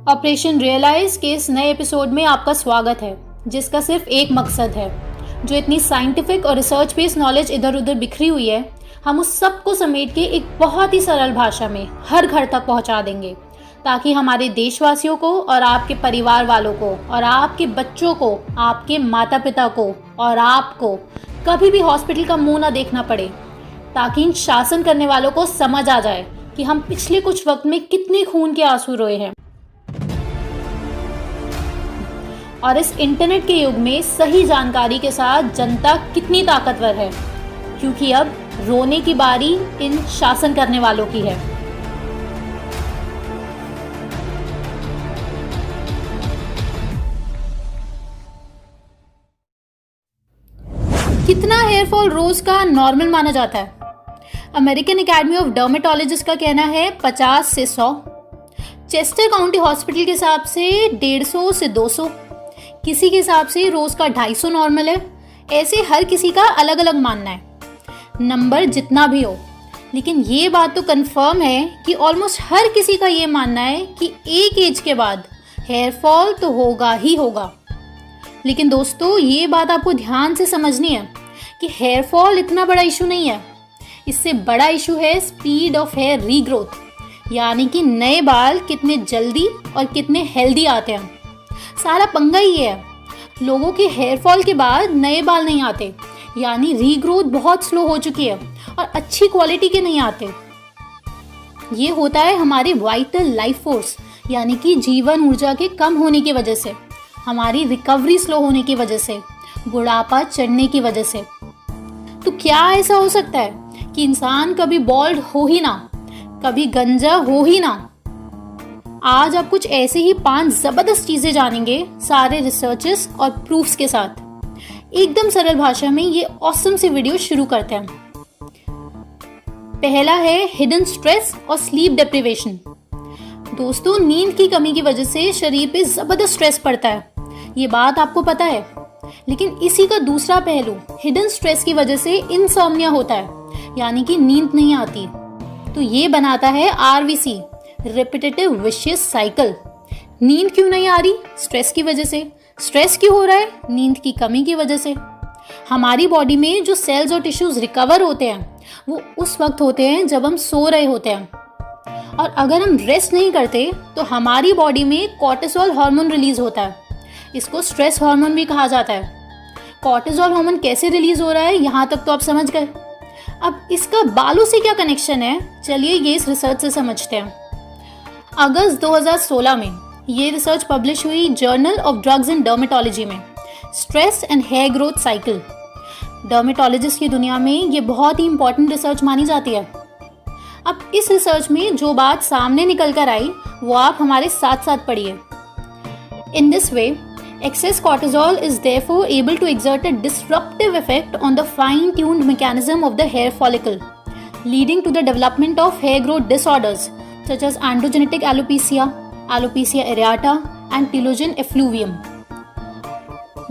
Operation realise के इस नए एपिसोड में आपका स्वागत है, जिसका सिर्फ एक मकसद है। जो इतनी साइंटिफिक और रिसर्च बेस्ड नॉलेज इधर उधर बिखरी हुई है, हम उस सब को समेट के एक बहुत ही सरल भाषा में हर घर तक पहुंचा देंगे, ताकि हमारे देशवासियों को और आपके परिवार वालों को और आपके बच्चों को, आपके माता पिता को और आपको कभी भी हॉस्पिटल का मुंह ना देखना पड़े, ताकि इन शासन करने वालों को समझ आ जाए कि हम पिछले कुछ वक्त में कितने खून के आंसू रोए हैं। और इस इंटरनेट के युग में सही जानकारी के साथ जनता कितनी ताकतवर है, क्योंकि अब रोने की बारी इन शासन करने वालों की है। कितना हेयरफॉल रोज का नॉर्मल माना जाता है? अमेरिकन एकेडमी ऑफ डर्मेटोलॉजिस्ट का कहना है 50 से 100। चेस्टर काउंटी हॉस्पिटल के हिसाब से 150 से 200। किसी के हिसाब से रोज का 250 नॉर्मल है। ऐसे हर किसी का अलग अलग मानना है, नंबर जितना भी हो। लेकिन ये बात तो कंफर्म है कि ऑलमोस्ट हर किसी का ये मानना है कि एक एज के बाद हेयरफॉल तो होगा ही होगा। लेकिन दोस्तों, ये बात आपको ध्यान से समझनी है कि हेयरफॉल इतना बड़ा इशू नहीं है। इससे बड़ा इशू है स्पीड ऑफ हेयर रीग्रोथ, यानी कि नए बाल कितने जल्दी और कितने हेल्दी आते हैं। सारा पंगा ही है, लोगों के हेयरफॉल के बाद नए बाल नहीं आते, यानी रीग्रोथ बहुत स्लो हो चुकी है और अच्छी क्वालिटी के नहीं आते। ये होता है हमारे वाइटल लाइफ फोर्स, यानी कि जीवन ऊर्जा के कम होने की वजह से, हमारी रिकवरी स्लो होने की वजह से, बुढ़ापा चढ़ने की वजह से। तो क्या ऐसा हो सकता है कि इंसान कभी बॉल्ड हो ही ना, कभी गंजा हो ही ना? आज आप कुछ ऐसे ही 5 जबरदस्त चीजें जानेंगे, सारे रिसर्चेस और प्रूफ्स के साथ। एकदम सरल भाषा में ये ऑसम सी वीडियो शुरू करते हैं। पहला है हिडन स्ट्रेस और स्लीप डिप्रिवेशन। दोस्तों, नींद की कमी की वजह से शरीर पे जबरदस्त स्ट्रेस पड़ता है, ये बात आपको पता है। लेकिन इसी का दूसरा पहलू, हिडन स्ट्रेस की वजह से इंसोम्निया होता है, यानी कि नींद नहीं आती। तो ये बनाता है आरवीसी, रिपीटेटिव विशियस साइकिल। नींद क्यों नहीं आ रही? स्ट्रेस की वजह से। स्ट्रेस क्यों हो रहा है? नींद की कमी की वजह से। हमारी बॉडी में जो सेल्स और टिश्यूज रिकवर होते हैं, वो उस वक्त होते हैं जब हम सो रहे होते हैं। और अगर हम रेस्ट नहीं करते तो हमारी बॉडी में कॉर्टिसोल हार्मोन रिलीज होता है। इसको स्ट्रेस हार्मोन भी कहा जाता है। कॉर्टिसोल हार्मोन कैसे रिलीज हो रहा है, यहाँ तक तो आप समझ गए। अब इसका बालों से क्या कनेक्शन है, चलिए ये इस रिसर्च से समझते हैं। अगस्त 2016 में ये रिसर्च पब्लिश हुई journal of drugs in dermatology में, stress and hair growth cycle. Dermatologist की दुनिया में ये बहुत ही इंपॉर्टेंट रिसर्च मानी जाती है। अब इस रिसर्च में जो बात सामने निकल कर आई, वो आप हमारे साथ साथ पढ़िए। In this way, excess cortisol is therefore able to exert a disruptive effect on the fine-tuned mechanism of the hair follicle, leading to the development of hair growth disorders such as androgenetic alopecia, alopecia areata and telogen effluvium।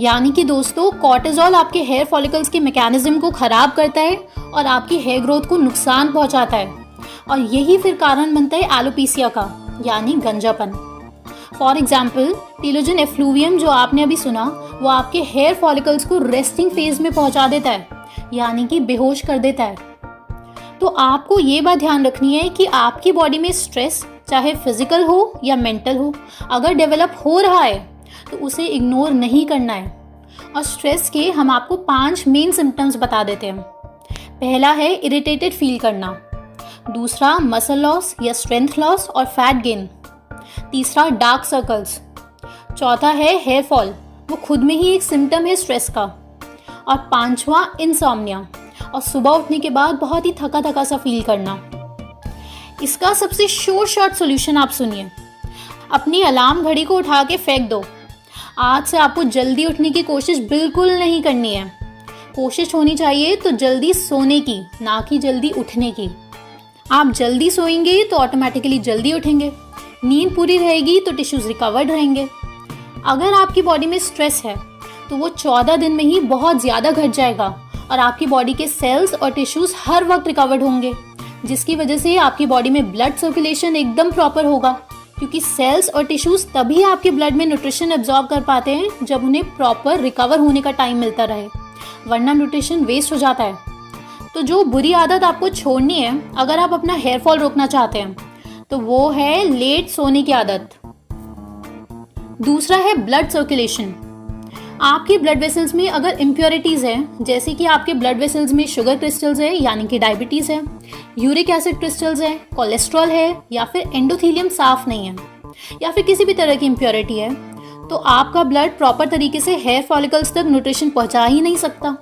यानी कि दोस्तों, cortisol आपके hair follicles के mechanism को खराब करता है और आपकी हेयर ग्रोथ को नुकसान पहुंचाता है, और यही फिर कारण बनता है एलोपेसिया का, यानी गंजापन। फॉर एग्जाम्पल, टीलोजन एफ्लूवियम जो आपने अभी सुना, वो आपके हेयर फॉलिकल्स को रेस्टिंग फेज में पहुंचा देता है, यानी कि बेहोश कर देता है। तो आपको ये बात ध्यान रखनी है कि आपकी बॉडी में स्ट्रेस, चाहे फिजिकल हो या मेंटल हो, अगर डेवलप हो रहा है तो उसे इग्नोर नहीं करना है। और स्ट्रेस के हम आपको 5 मेन सिम्टम्स बता देते हैं। पहला है इरिटेटेड फील करना, दूसरा मसल लॉस या स्ट्रेंथ लॉस और फैट गेन, तीसरा डार्क सर्कल्स, चौथा है हेयर फॉल, वो खुद में ही एक सिम्टम है स्ट्रेस का, और पांचवा इंसोम्निया, और सुबह उठने के बाद बहुत ही थका थका सा फील करना। इसका सबसे शॉर्ट सॉल्यूशन आप सुनिए। अपनी अलार्म घड़ी को उठा के फेंक दो। आज से आपको जल्दी उठने की कोशिश बिल्कुल नहीं करनी है। कोशिश होनी चाहिए तो जल्दी सोने की, ना कि जल्दी उठने की। आप जल्दी सोएंगे तो ऑटोमेटिकली जल्दी उठेंगे, नींद पूरी रहेगी तो टिश्यूज रिकवर्ड रहेंगे। अगर आपकी बॉडी में स्ट्रेस है तो वो 14 दिन में ही बहुत ज़्यादा घट जाएगा और आपकी बॉडी के सेल्स और टिश्यूज हर वक्त रिकवर्ड होंगे, जिसकी वजह से आपकी बॉडी में ब्लड सर्कुलेशन एकदम प्रॉपर होगा क्योंकि सेल्स और टिश्यूज तभी आपके ब्लड में न्यूट्रिशन एब्जॉर्ब कर पाते हैं जब उन्हें प्रॉपर रिकवर होने का टाइम मिलता रहे, वरना न्यूट्रिशन वेस्ट हो जाता है। तो जो बुरी आदत आपको छोड़नी है अगर आप अपना हेयर फॉल रोकना चाहते हैं, तो वो है लेट सोने की आदत। दूसरा है ब्लड सर्कुलेशन। आपके ब्लड वेसल्स में अगर इम्प्योरिटीज़ है, जैसे कि आपके ब्लड वेसल्स में शुगर क्रिस्टल्स है यानी कि डायबिटीज़ है, यूरिक एसिड क्रिस्टल्स है, कोलेस्ट्रॉल है, या फिर एंडोथेलियम साफ नहीं है, या फिर किसी भी तरह की इम्प्योरिटी है, तो आपका ब्लड प्रॉपर तरीके से हेयर फॉलिकल्स तक न्यूट्रिशन पहुंचा ही नहीं सकता।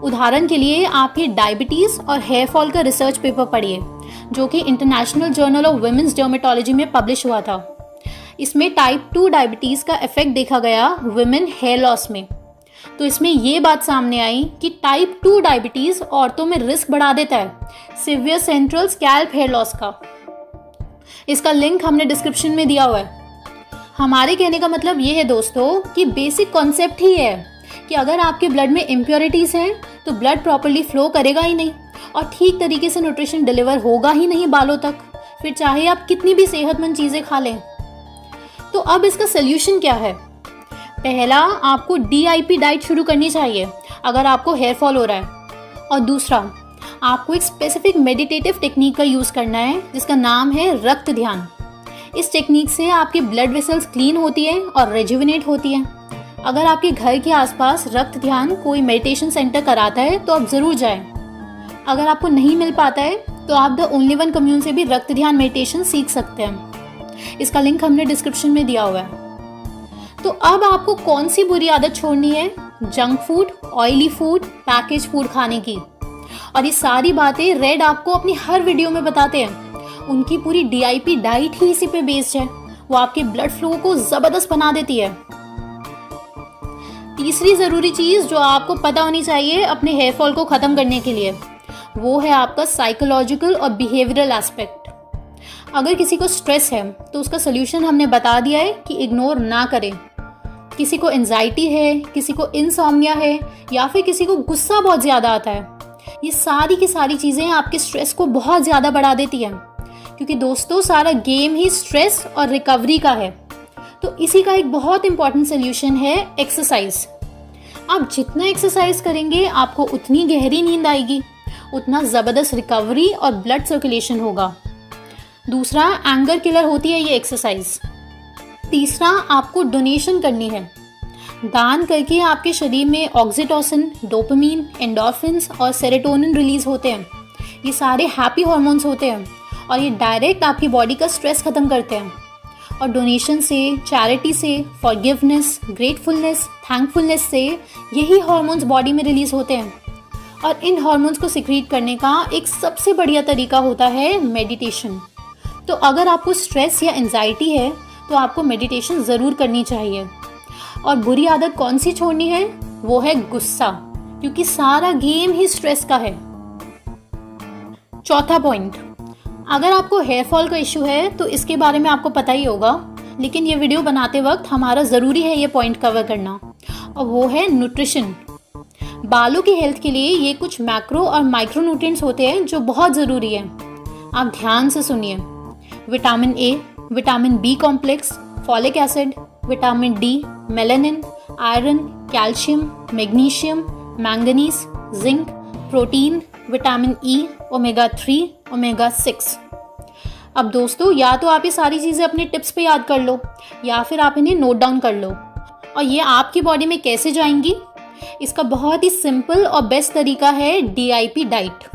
उदाहरण के लिए आप ये डायबिटीज़ और हेयर फॉल का रिसर्च पेपर पढ़िए, जो कि international journal of women's dermatology में पब्लिश हुआ था। इसमें टाइप 2 डायबिटीज़ का इफेक्ट देखा गया वुमेन हेयर लॉस में। तो इसमें ये बात सामने आई कि टाइप 2 डायबिटीज़ औरतों में रिस्क बढ़ा देता है severe central scalp hair loss का। इसका लिंक हमने डिस्क्रिप्शन में दिया हुआ है। हमारे कहने का मतलब ये है दोस्तों कि बेसिक कॉन्सेप्ट ही है कि अगर आपके ब्लड में इम्प्योरिटीज़ हैं तो ब्लड प्रॉपरली फ्लो करेगा ही नहीं और ठीक तरीके से न्यूट्रिशन डिलीवर होगा ही नहीं बालों तक, फिर चाहे आप कितनी भी सेहतमंद चीज़ें खा लें। तो अब इसका सोल्यूशन क्या है? पहला, आपको DIP डाइट शुरू करनी चाहिए अगर आपको हेयर फॉल हो रहा है। और दूसरा, आपको एक स्पेसिफिक मेडिटेटिव टेक्निक का यूज़ करना है जिसका नाम है रक्त ध्यान। इस टेक्निक से आपके ब्लड वेसल्स क्लीन होती है और रेजुविनेट होती है। अगर आपके घर के आसपास रक्त ध्यान कोई मेडिटेशन सेंटर कराता है तो आप ज़रूर जाएं। अगर आपको नहीं मिल पाता है तो आप द ओनली वन कम्यून से भी रक्त ध्यान मेडिटेशन सीख सकते हैं। इसका लिंक हमने डिस्क्रिप्शन में दिया हुआ है। तो अब आपको कौन सी बुरी आदत छोड़नी है? Junk food, oily food, package food खाने की। और ये सारी बातें रेड आपको अपनी हर वीडियो में बताते हैं। उनकी पूरी DIP डाइट ही इसी पे बेस्ड है। वो आपके ब्लड फ्लो को ज़बरदस्त बना देती है। तीसरी ज़रूरी चीज़ जो आपको पता होनी चाहिए अपने हेयर फॉल को ख़त्म करने के लिए, वो है आपका साइकोलॉजिकल और बिहेवियरल एस्पेक्ट। अगर किसी को स्ट्रेस है तो उसका सोल्यूशन हमने बता दिया है कि इग्नोर ना करें। किसी को एंजाइटी है, किसी को इंसोम्निया है, या फिर किसी को गुस्सा बहुत ज़्यादा आता है, ये सारी की सारी चीज़ें आपके स्ट्रेस को बहुत ज़्यादा बढ़ा देती हैं। क्योंकि दोस्तों सारा गेम ही स्ट्रेस और रिकवरी का है। तो इसी का एक बहुत इंपॉर्टेंट सोल्यूशन है एक्सरसाइज। आप जितना एक्सरसाइज करेंगे आपको उतनी गहरी नींद आएगी, उतना ज़बरदस्त रिकवरी और ब्लड सर्कुलेशन होगा। दूसरा, एंगर किलर होती है ये एक्सरसाइज। तीसरा, आपको डोनेशन करनी है। दान करके आपके शरीर में ऑक्सीटोसिन, डोपामीन, एंडोर्फिन्स और सेरोटोनिन रिलीज होते हैं। ये सारे हैप्पी हार्मोन्स होते हैं और ये डायरेक्ट आपकी बॉडी का स्ट्रेस ख़त्म करते हैं। और डोनेशन से, चैरिटी से, फॉरगिवनेस, ग्रेटफुलनेस, थैंकफुलनेस से यही हार्मोन्स बॉडी में रिलीज होते हैं। और इन हार्मोन्स को सिक्रीट करने का एक सबसे बढ़िया तरीका होता है मेडिटेशन। तो अगर आपको स्ट्रेस या एंजाइटी है तो आपको मेडिटेशन ज़रूर करनी चाहिए। और बुरी आदत कौन सी छोड़नी है? वो है गुस्सा, क्योंकि सारा गेम ही स्ट्रेस का है। चौथा पॉइंट, अगर आपको हेयर फॉल का इशू है तो इसके बारे में आपको पता ही होगा, लेकिन ये वीडियो बनाते वक्त हमारा ज़रूरी है ये पॉइंट कवर करना, और वो है न्यूट्रिशन। बालों की हेल्थ के लिए ये कुछ मैक्रो और माइक्रो न्यूट्रिएंट्स होते हैं जो बहुत ज़रूरी है। आप ध्यान से सुनिए। Vitamin A, vitamin B complex, folic acid, vitamin D, melanin, iron, calcium, magnesium, manganese, zinc, protein, vitamin E, omega 3, omega 6। अब दोस्तों या तो आप ये सारी चीज़ें अपने टिप्स पे याद कर लो या फिर आप इन्हें नोट डाउन कर लो। और ये आपकी बॉडी में कैसे जाएंगी? इसका बहुत ही सिंपल और बेस्ट तरीका है DIP डाइट।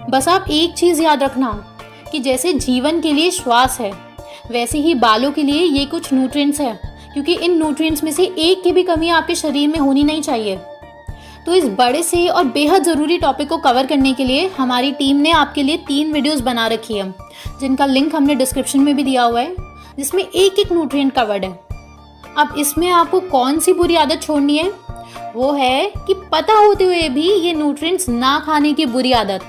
बस आप एक चीज़ याद रखना कि जैसे जीवन के लिए श्वास है, वैसे ही बालों के लिए ये कुछ न्यूट्रिएंट्स हैं, क्योंकि इन न्यूट्रिएंट्स में से एक की भी कमी आपके शरीर में होनी नहीं चाहिए। तो इस बड़े से और बेहद ज़रूरी टॉपिक को कवर करने के लिए हमारी टीम ने आपके लिए 3 वीडियोस बना रखी है, जिनका लिंक हमने डिस्क्रिप्शन में भी दिया हुआ है, जिसमें एक एक न्यूट्रिएंट कवर्ड है। अब इसमें आपको कौन सी बुरी आदत छोड़नी है? वो है कि पता होते हुए भी ये न्यूट्रिएंट्स ना खाने की बुरी आदत,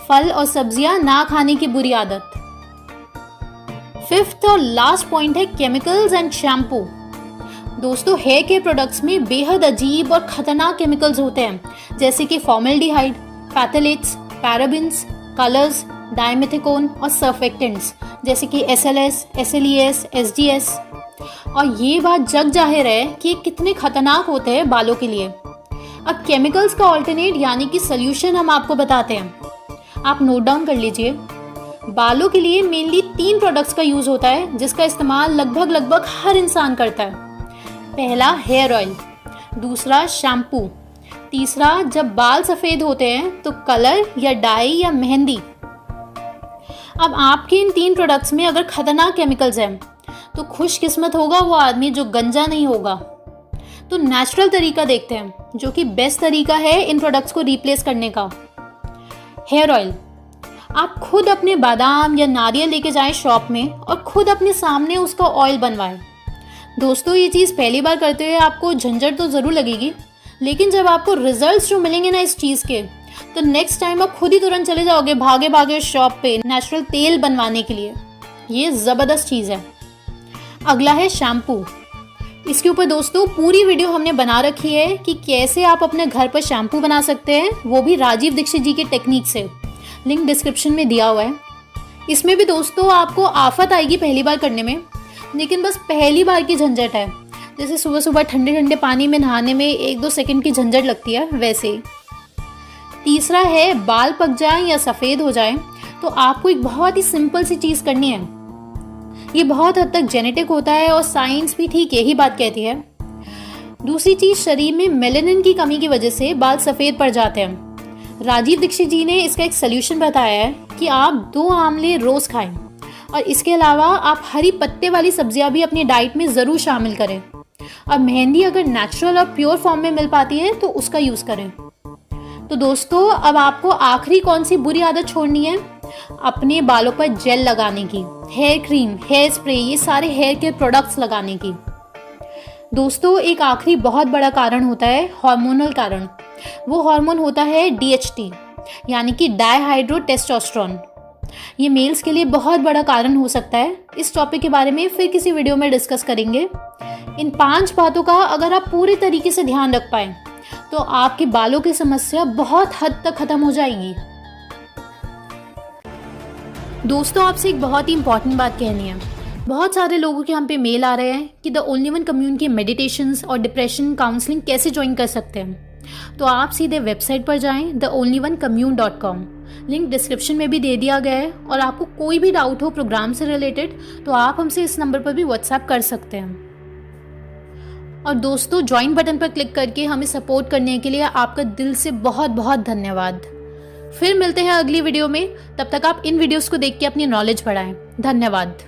फल और सब्जियां ना खाने की बुरी आदत। फिफ्थ और लास्ट पॉइंट है केमिकल्स एंड शैम्पू। दोस्तों हेयर केयर प्रोडक्ट्स में बेहद अजीब और खतरनाक केमिकल्स होते हैं, जैसे कि फॉर्मेल्डिहाइड, फैथलेट्स, पैराबिन्स, कलर्स, डाइमेथिकोन और सर्फेक्टेंट्स जैसे कि SLS, SLES, SGS। और ये बात जग जाहिर है कि ये कितने खतरनाक होते हैं बालों के लिए। अब केमिकल्स का ऑल्टरनेट यानी कि सोल्यूशन हम आपको बताते हैं। आप नोट डाउन कर लीजिए। बालों के लिए मेनली 3 प्रोडक्ट्स का यूज होता है जिसका इस्तेमाल लगभग हर इंसान करता है। पहला हेयर ऑयल, दूसरा शैम्पू, तीसरा जब बाल सफेद होते हैं तो कलर या डाई या मेहंदी। अब आपके इन 3 प्रोडक्ट्स में अगर खतरनाक केमिकल्स हैं तो खुशकिस्मत होगा वो आदमी जो गंजा नहीं होगा। तो नेचुरल तरीका देखते हैं जो कि बेस्ट तरीका है इन प्रोडक्ट्स को रिप्लेस करने का। हेयर ऑयल, आप खुद अपने बादाम या नारियल लेके जाएं शॉप में और खुद अपने सामने उसका ऑयल बनवाएं। दोस्तों ये चीज़ पहली बार करते हुए आपको झंझट तो ज़रूर लगेगी, लेकिन जब आपको रिजल्ट्स जो मिलेंगे ना इस चीज़ के, तो नेक्स्ट टाइम आप खुद ही तुरंत चले जाओगे भागे भागे शॉप पे नेचुरल तेल बनवाने के लिए। ये ज़बरदस्त चीज़ है। अगला है शैम्पू। इसके ऊपर दोस्तों पूरी वीडियो हमने बना रखी है कि कैसे आप अपने घर पर शैम्पू बना सकते हैं, वो भी राजीव दीक्षित जी के टेक्निक से। लिंक डिस्क्रिप्शन में दिया हुआ है। इसमें भी दोस्तों आपको आफत आएगी पहली बार करने में, लेकिन बस पहली बार की झंझट है। जैसे सुबह सुबह ठंडे ठंडे पानी में नहाने में 1-2 सेकंड की झंझट लगती है, वैसे ही। तीसरा है बाल पक जाएं या सफ़ेद हो जाएं तो आपको एक बहुत ही सिंपल सी चीज़ करनी है। ये बहुत हद तक जेनेटिक होता है और साइंस भी ठीक यही बात कहती है। दूसरी चीज़, शरीर में मेलानिन की कमी की वजह से बाल सफ़ेद पड़ जाते हैं। राजीव दीक्षित जी ने इसका एक सोल्यूशन बताया है कि आप 2 आंवले रोज़ खाएं और इसके अलावा आप हरी पत्ते वाली सब्जियां भी अपनी डाइट में ज़रूर शामिल करें। और मेहंदी अगर नेचुरल और प्योर फॉर्म में मिल पाती है तो उसका यूज़ करें। तो दोस्तों अब आपको आखिरी कौन सी बुरी आदत छोड़नी है? अपने बालों पर जेल लगाने की, हेयर क्रीम, हेयर स्प्रे, ये सारे हेयर केयर प्रोडक्ट्स लगाने की। दोस्तों एक आखिरी बहुत बड़ा कारण होता है हार्मोनल कारण। वो हार्मोन होता है DHT यानी कि डायहाइड्रोटेस्टोस्टेरोन। ये मेल्स के लिए बहुत बड़ा कारण हो सकता है। इस टॉपिक के बारे में फिर किसी वीडियो में डिस्कस करेंगे। इन 5 बातों का अगर आप पूरे तरीके से ध्यान रख पाएं तो आपके बालों की समस्या बहुत हद तक खत्म हो जाएगी। दोस्तों आपसे एक बहुत ही इंपॉर्टेंट बात कहनी है। बहुत सारे लोगों के यहाँ पे मेल आ रहे हैं कि द ओनली वन कम्यून के मेडिटेशंस और डिप्रेशन काउंसलिंग कैसे ज्वाइन कर सकते हैं। तो आप सीधे वेबसाइट पर जाएं theonlyonecommune.com। लिंक डिस्क्रिप्शन में भी दे दिया गया है। और आपको कोई भी डाउट हो प्रोग्राम से रिलेटेड तो आप हमसे इस नंबर पर भी व्हाट्सएप कर सकते हैं। और दोस्तों ज्वाइन बटन पर क्लिक करके हमें सपोर्ट करने के लिए आपका दिल से बहुत बहुत धन्यवाद। फिर मिलते हैं अगली वीडियो में। तब तक आप इन वीडियोस को देख के अपनी नॉलेज बढ़ाएं। धन्यवाद।